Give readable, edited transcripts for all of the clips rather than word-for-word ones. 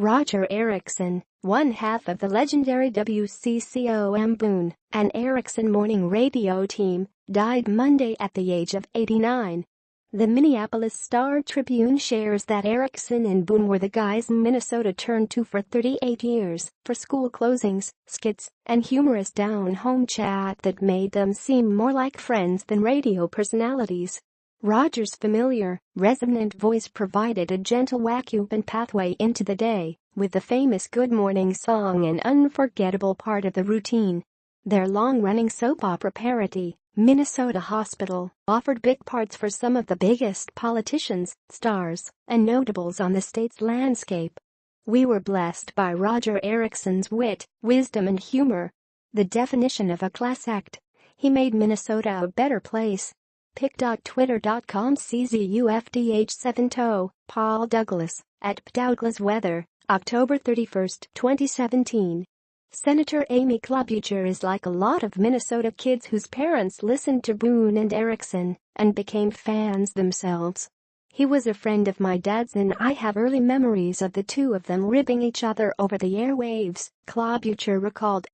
Roger Erickson, one half of the legendary WCCOM Boone and Erickson morning radio team, died Monday at the age of 89. The Minneapolis Star-Tribune shares that Erickson and Boone were the guys Minnesota turned to for 38 years for school closings, skits, and humorous down-home chat that made them seem more like friends than radio personalities. Roger's familiar, resonant voice provided a gentle vacuum and pathway into the day, with the famous Good Morning song an unforgettable part of the routine. Their long-running soap opera parody, Minnesota Hospital, offered big parts for some of the biggest politicians, stars, and notables on the state's landscape. We were blessed by Roger Erickson's wit, wisdom and humor. The definition of a class act. He made Minnesota a better place. Pic.twitter.com CZUFDH70, Paul Douglas, at @PDouglasWeather, October 31, 2017. Senator Amy Klobuchar is like a lot of Minnesota kids whose parents listened to Boone and Erickson and became fans themselves. He was a friend of my dad's and I have early memories of the two of them ribbing each other over the airwaves, Klobuchar recalled.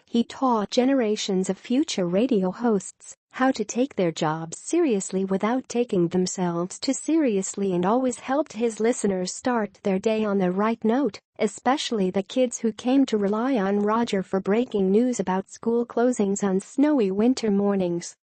He taught generations of future radio hosts how to take their jobs seriously without taking themselves too seriously and always helped his listeners start their day on the right note, especially the kids who came to rely on Roger for breaking news about school closings on snowy winter mornings.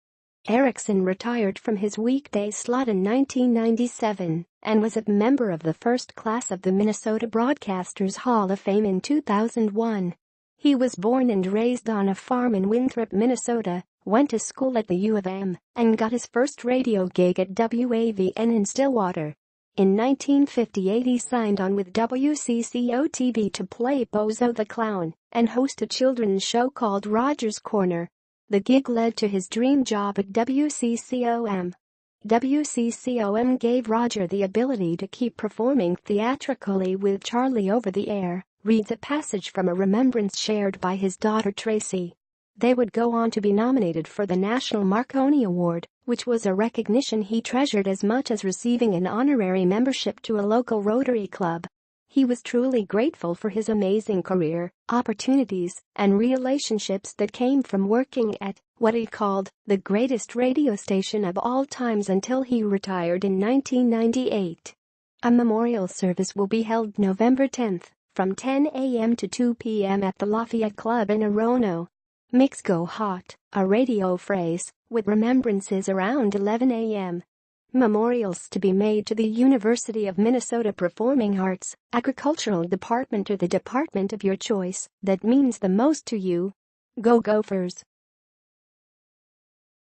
Erickson retired from his weekday slot in 1997 and was a member of the first class of the Minnesota Broadcasters Hall of Fame in 2001. He was born and raised on a farm in Winthrop, Minnesota, went to school at the U of M, and got his first radio gig at WAVN in Stillwater. In 1958 he signed on with WCCO-TV to play Bozo the Clown and host a children's show called Roger's Corner. The gig led to his dream job at WCCOM. WCCOM gave Roger the ability to keep performing theatrically with Charlie over the air, reads a passage from a remembrance shared by his daughter Tracy. They would go on to be nominated for the National Marconi Award, which was a recognition he treasured as much as receiving an honorary membership to a local Rotary Club. He was truly grateful for his amazing career, opportunities, and relationships that came from working at what he called the greatest radio station of all times until he retired in 1998. A memorial service will be held November 10 from 10 a.m. to 2 p.m. at the Lafayette Club in Orono. Mix Go Hot, a radio phrase, with remembrances around 11 a.m. Memorials to be made to the University of Minnesota Performing Arts, Agricultural Department or the department of your choice that means the most to you. Go Gophers!